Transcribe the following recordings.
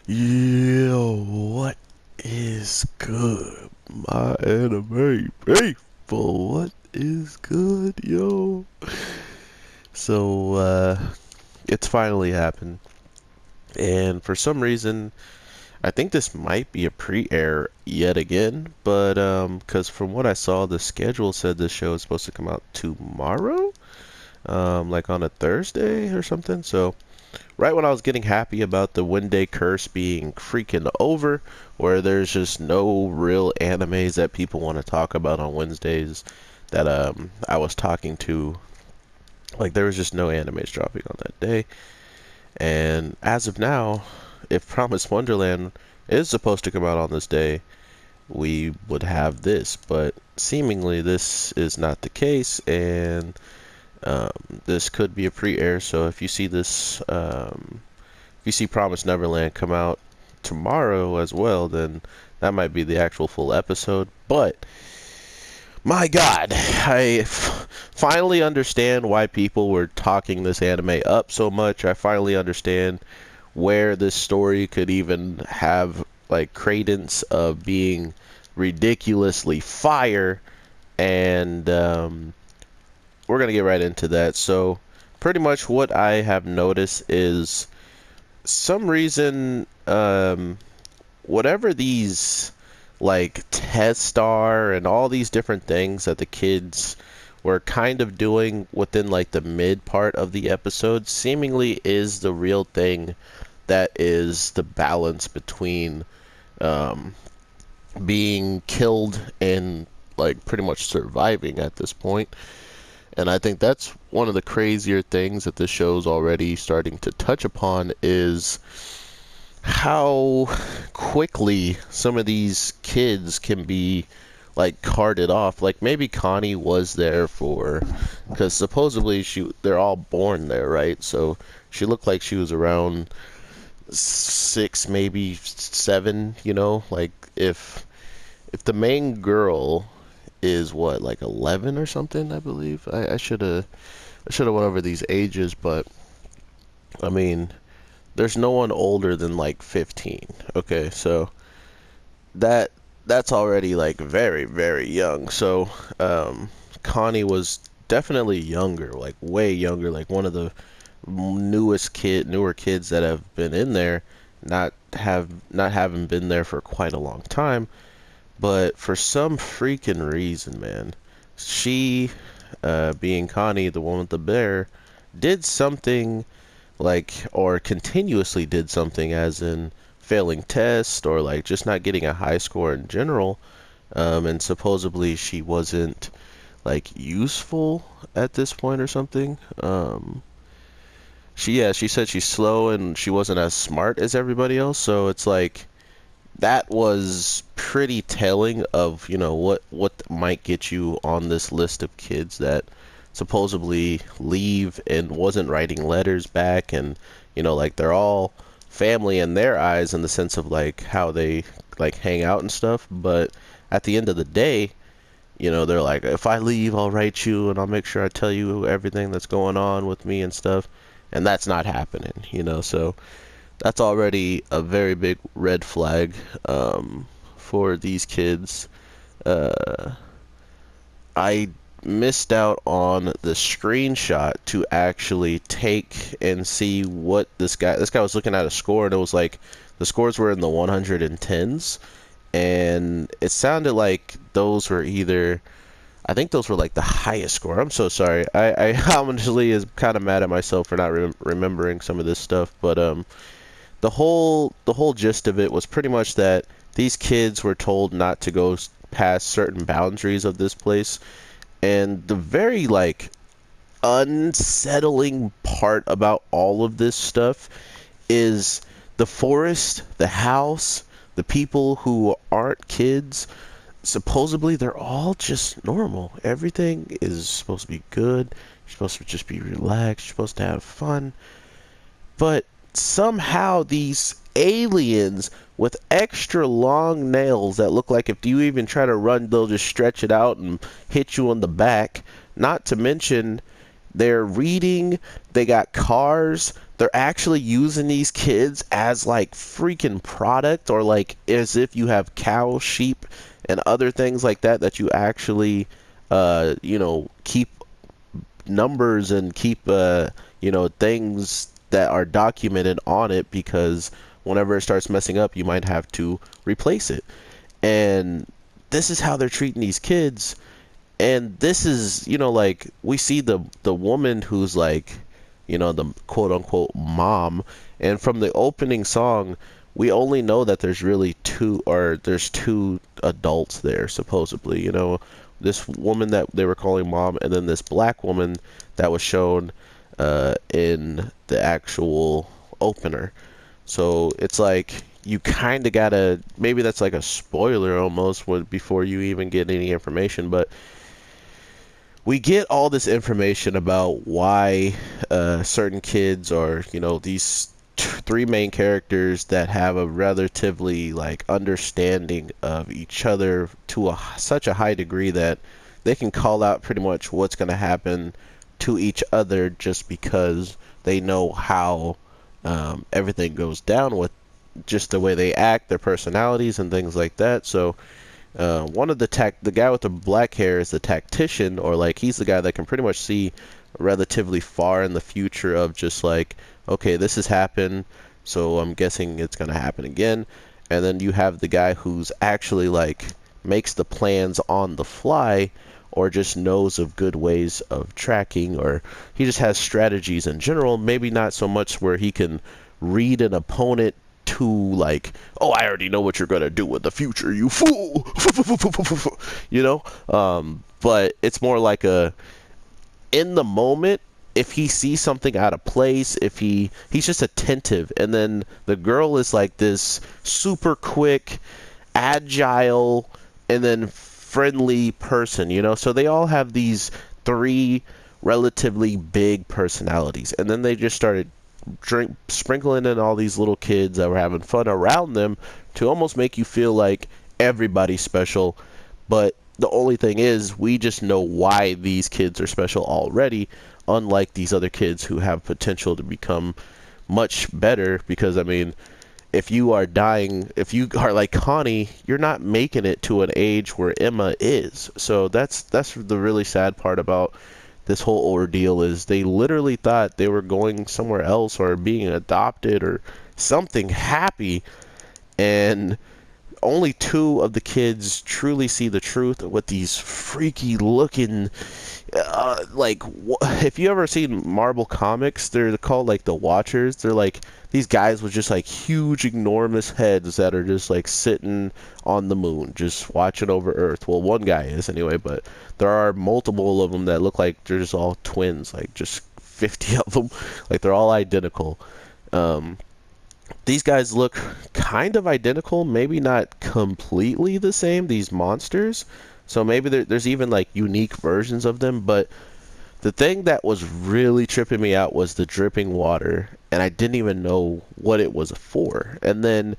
Yo, what is good, my anime faithful? What is good, yo? So, it's finally happened, and for some reason, I think this might be a pre-air yet again, but, because from what I saw, the schedule said this show is supposed to come out tomorrow, like on a Thursday or something, so right when I was getting happy about the one-day curse being freaking over, where there's just no real animes that people want to talk about on Wednesdays, that I was talking to, like there was just no animes dropping on that day. And as of now, if Promised Wonderland is supposed to come out on this day, we would have this, but seemingly this is not the case, and this could be a pre-air. So if you see this, if you see Promised Neverland come out tomorrow as well, then that might be the actual full episode. But my God, I finally understand why people were talking this anime up so much. I finally understand where this story could even have like credence of being ridiculously fire, and we're gonna get right into that. So pretty much what I have noticed is some reason, whatever these like test star and all these different things that the kids were kind of doing within like the mid part of the episode seemingly is the real thing that is the balance between um, being killed and like pretty much surviving at this point. And I think that's one of the crazier things that this show's already starting to touch upon is how quickly some of these kids can be like carted off. Like maybe Connie was there for, because supposedly they're all born there, right? So she looked like she was around 6, maybe 7. Like if the main girl is what, like 11 or something, I believe. I should have went over these ages, but I mean, there's no one older than like 15. Okay, so that that's already like very, very young. So Connie was definitely younger, like way younger, like one of the newer kids that have been in there, not having been there for quite a long time. But for some freaking reason, man, she, being Connie, the one with the bear, did something like, or continuously did something, as in failing tests or like just not getting a high score in general. And supposedly she wasn't like useful at this point or something. She said she's slow and she wasn't as smart as everybody else. So it's like that was pretty telling of what might get you on this list of kids that supposedly leave and wasn't writing letters back, and like they're all family in their eyes in the sense of like how they like hang out and stuff, but at the end of the day, they're like, if I leave, I'll write you and I'll make sure I tell you everything that's going on with me and stuff, and that's not happening. So that's already a very big red flag, for these kids. Uh, I missed out on the screenshot to actually take and see what this guy was looking at a score, and it was like the scores were in the 110s, and it sounded like those were either, I think those were like the highest score. I'm so sorry. I honestly is kind of mad at myself for not remembering some of this stuff, but the whole gist of it was pretty much that these kids were told not to go past certain boundaries of this place, and the very like unsettling part about all of this stuff is the forest, the house, the people who aren't kids. Supposedly they're all just normal. Everything is supposed to be good. You're supposed to just be relaxed. You're supposed to have fun. But somehow these aliens with extra long nails that look like if you even try to run, they'll just stretch it out and hit you on the back. Not to mention They're reading, they got cars. They're actually using these kids as like freaking product, or like as if you have cows, sheep, and other things like that that you actually keep numbers and keep things that are documented on it, because whenever it starts messing up you might have to replace it. And this is how they're treating these kids. And this is, like, we see the woman who's like, the quote unquote mom, and from the opening song we only know that there's two adults there, supposedly, this woman that they were calling mom, and then this black woman that was shown in the actual opener. So it's like, you kind of gotta, maybe that's like a spoiler almost before you even get any information, but we get all this information about why certain kids, or these three main characters that have a relatively like understanding of each other to such a high degree that they can call out pretty much what's going to happen to each other, just because they know how everything goes down with just the way they act, their personalities, and things like that. So one of the guy with the black hair is the tactician, or like he's the guy that can pretty much see relatively far in the future of just like, okay, this has happened, so I'm guessing it's gonna happen again. And then you have the guy who's actually like makes the plans on the fly, or just knows of good ways of tracking, or he just has strategies in general, maybe not so much where he can read an opponent to like, oh, I already know what you're gonna do in the future, you fool. But it's more like a, in the moment, if he sees something out of place, if he's just attentive. And then the girl is like this super quick, agile, and then friendly person, so they all have these three relatively big personalities. And then they just started sprinkling in all these little kids that were having fun around them to almost make you feel like everybody's special. But the only thing is, we just know why these kids are special already, unlike these other kids who have potential to become much better. Because I mean, if you are like Connie, you're not making it to an age where Emma is. So that's the really sad part about this whole ordeal, is they literally thought they were going somewhere else, or being adopted, or something happy, and only two of the kids truly see the truth with these freaky looking if you ever seen Marvel comics, they're called like the Watchers. They're like these guys with just like huge enormous heads that are just like sitting on the moon just watching over Earth. Well, one guy is anyway, but there are multiple of them that look like they're just all twins, like just 50 of them, like they're all identical. These guys look kind of identical, maybe not completely the same, these monsters. So maybe there's even like unique versions of them. But the thing that was really tripping me out was the dripping water, and I didn't even know what it was for. And then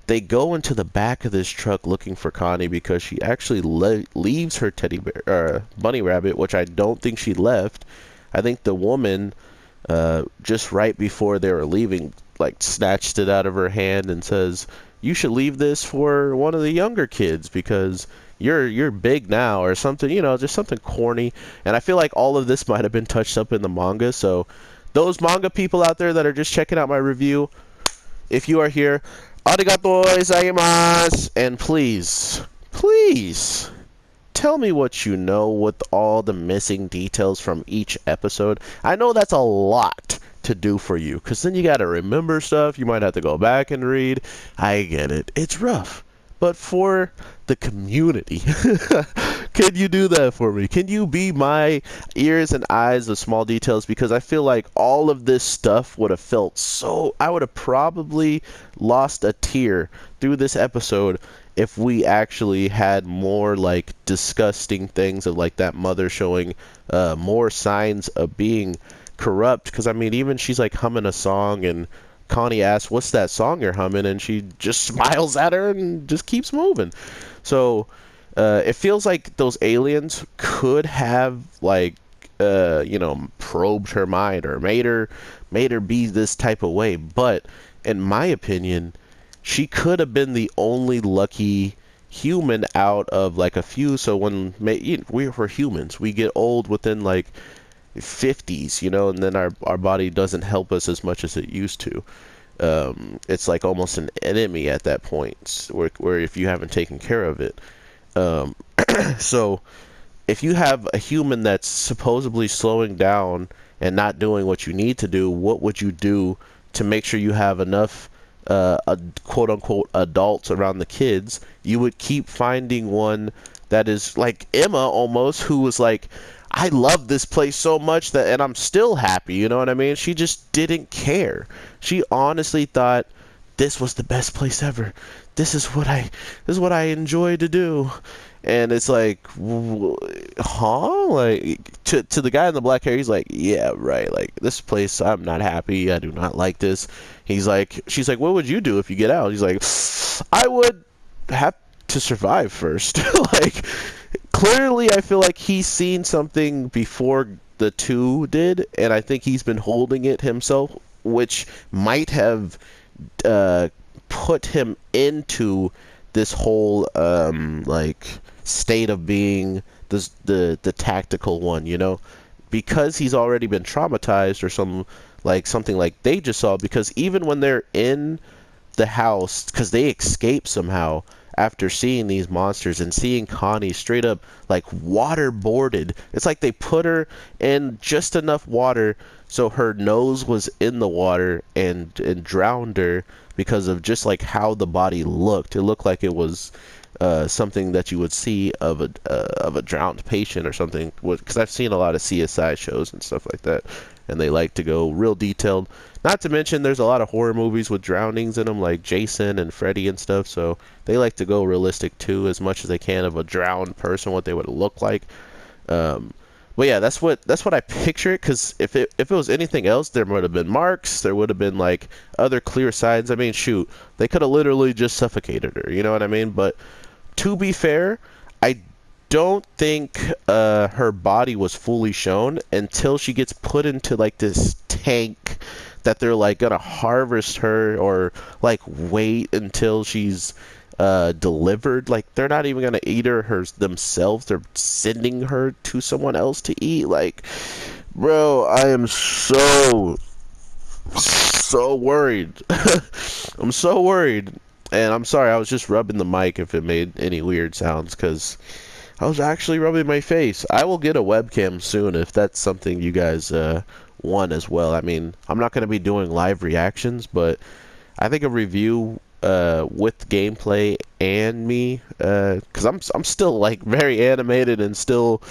they go into the back of this truck looking for Connie, because she actually leaves her teddy bear, bunny rabbit, which I don't think she left. I think the woman, just right before they were leaving, like snatched it out of her hand and says, "You should leave this for one of the younger kids because you're big now," or something, just something corny. And I feel like all of this might have been touched up in the manga. So those manga people out there that are just checking out my review, if you are here, arigatou gozaimasu, and please tell me what you know with all the missing details from each episode. I know that's a lot to do for you, because then you got to remember stuff. You might have to go back and read. I get it. It's rough. But for the community, can you do that for me? Can you be my ears and eyes of small details? Because I feel like all of this stuff would have felt so... I would have probably lost a tear through this episode if we actually had more like disgusting things of like that mother showing more signs of being corrupt. Because I mean, even she's like humming a song, and Connie asks, "What's that song you're humming?" and she just smiles at her and just keeps moving. So it feels like those aliens could have like you know, probed her mind or made her be this type of way. But in my opinion, she could have been the only lucky human out of like a few. So when we're humans, we get old within like 50s, you know, and then our body doesn't help us as much as it used to. It's like almost an enemy at that point, where if you haven't taken care of it. Um, so if you have a human that's supposedly slowing down and not doing what you need to do, what would you do to make sure you have enough quote unquote adults around the kids? You would keep finding one that is like Emma almost, who was like, I love this place so much that, and I'm still happy, you know what I mean? She just didn't care. She honestly thought this was the best place ever. This is what I enjoy to do. And it's like, huh? Like, to the guy in the black hair, he's like, yeah, right. Like, this place, I'm not happy. I do not like this. She's like, what would you do if you get out? He's like, I would have to survive first. Like, clearly, I feel like he's seen something before the two did, and I think he's been holding it himself, which might have put him into this whole like state of being the tactical one, you know, because he's already been traumatized or something like they just saw. Because even when they're in the house, because they escape somehow after seeing these monsters and seeing Connie straight up like waterboarded. It's like they put her in just enough water so her nose was in the water and drowned her because of just like how the body looked. It looked like it was something that you would see of a drowned patient or something. Because I've seen a lot of CSI shows and stuff like that, and they like to go real detailed. Not to mention, there's a lot of horror movies with drownings in them, like Jason and Freddy and stuff. So they like to go realistic too, as much as they can, of a drowned person, what they would look like. But yeah, that's what I picture it. Because if it was anything else, there would have been marks. There would have been like other clear signs. I mean, shoot, they could have literally just suffocated her. You know what I mean? But to be fair, I don't think her body was fully shown until she gets put into like this tank that they're like gonna harvest her, or like wait until she's delivered. Like, they're not even gonna eat her themselves. They're sending her to someone else to eat. Like, bro, I am so worried. I'm so worried. And I'm sorry, I was just rubbing the mic if it made any weird sounds, because I was actually rubbing my face. I will get a webcam soon if that's something you guys want as well. I mean, I'm not going to be doing live reactions, but I think a review with gameplay and me, because I'm still like very animated and still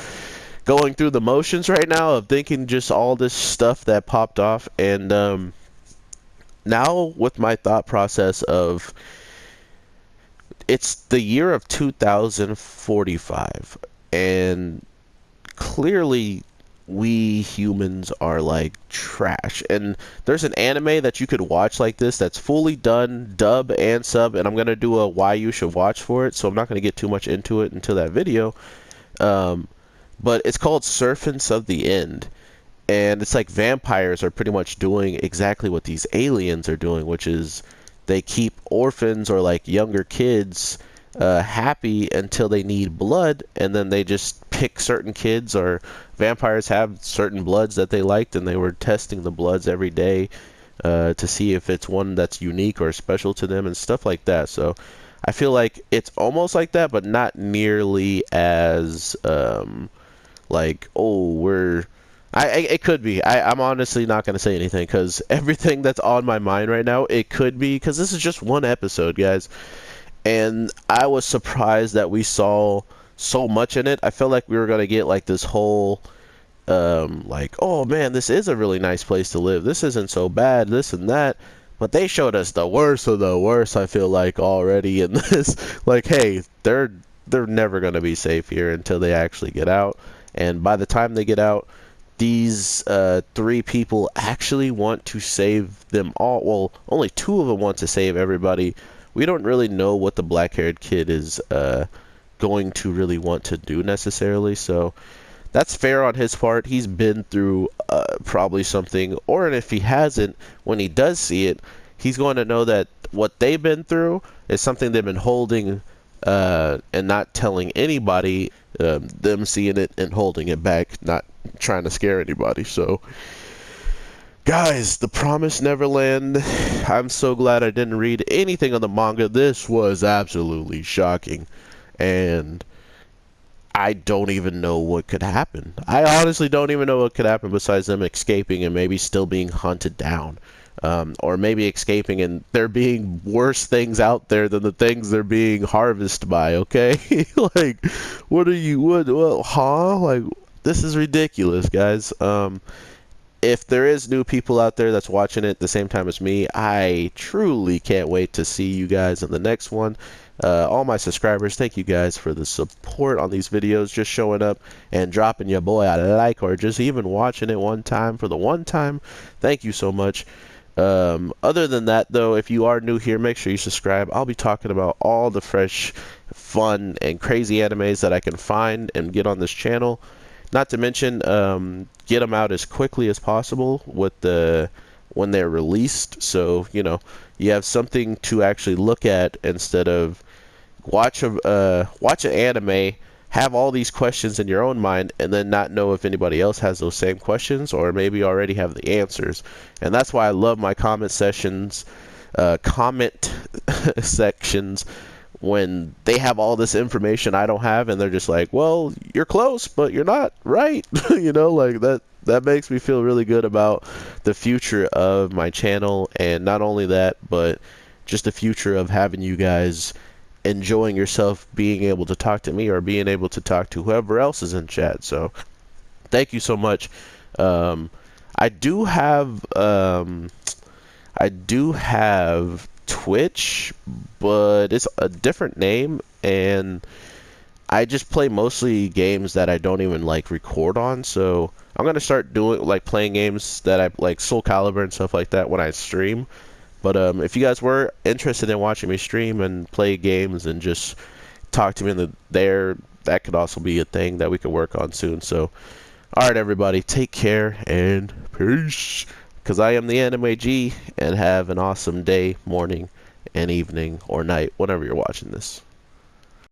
going through the motions right now of thinking just all this stuff that popped off. And now with my thought process of, it's the year of 2045, and clearly we humans are like trash. And there's an anime that you could watch like this that's fully done, dub and sub, and I'm gonna do a why you should watch for it, so I'm not gonna get too much into it until that video. But it's called Servants of the End, and it's like vampires are pretty much doing exactly what these aliens are doing, which is they keep orphans or like younger kids happy until they need blood, and then they just pick certain kids. Or vampires have certain bloods that they liked, and they were testing the bloods every day to see if it's one that's unique or special to them and stuff like that. So I feel like it's almost like that, but not nearly as like, oh, it could be. I'm honestly not going to say anything, because everything that's on my mind right now, it could be, because this is just one episode, guys. And I was surprised that we saw so much in it. I felt like we were going to get like this whole, like, oh man, this is a really nice place to live. This isn't so bad, this and that. But they showed us the worst of the worst, I feel like, already in this. Like, hey, they're never going to be safe here until they actually get out. And by the time they get out, these three people actually want to save them all. Well, only two of them want to save everybody. We don't really know what the black-haired kid is going to really want to do necessarily. So that's fair on his part. He's been through probably something, or if he hasn't, when he does see it, he's going to know that what they've been through is something they've been holding and not telling anybody. Them seeing it and holding it back, not trying to scare anybody. So, guys, The Promised Neverland. I'm so glad I didn't read anything on the manga. This was absolutely shocking, and I don't even know what could happen. I honestly don't even know what could happen besides them escaping and maybe still being hunted down. Or maybe escaping and there being worse things out there than the things they're being harvested by, okay? Like, like, this is ridiculous, guys. If there is new people out there that's watching it at the same time as me, I truly can't wait to see you guys in the next one. All my subscribers, thank you guys for the support on these videos, just showing up and dropping your boy a like, or just even watching it one time for the one time. Thank you so much. Other than that, though, if you are new here, make sure you subscribe. I'll be talking about all the fresh, fun, and crazy animes that I can find and get on this channel. Not to mention, get them out as quickly as possible with when they're released, so you know you have something to actually look at instead of watch an anime, have all these questions in your own mind, and then not know if anybody else has those same questions, or maybe already have the answers. And that's why I love my comment sections, when they have all this information I don't have, and they're just like, well, you're close, but you're not right. You know, like that makes me feel really good about the future of my channel, and not only that, but just the future of having you guys enjoying yourself, being able to talk to me or being able to talk to whoever else is in chat. So thank you so much. I do have Twitch, but it's a different name, and I just play mostly games that I don't even like record on. So I'm gonna start doing playing games that I like, SOULCALIBUR and stuff like that, when I stream. But if you guys were interested in watching me stream and play games and just talk to me that could also be a thing that we could work on soon. So alright, everybody, take care and peace, because I am the Anime G, and have an awesome day, morning, and evening, or night, whenever you're watching this.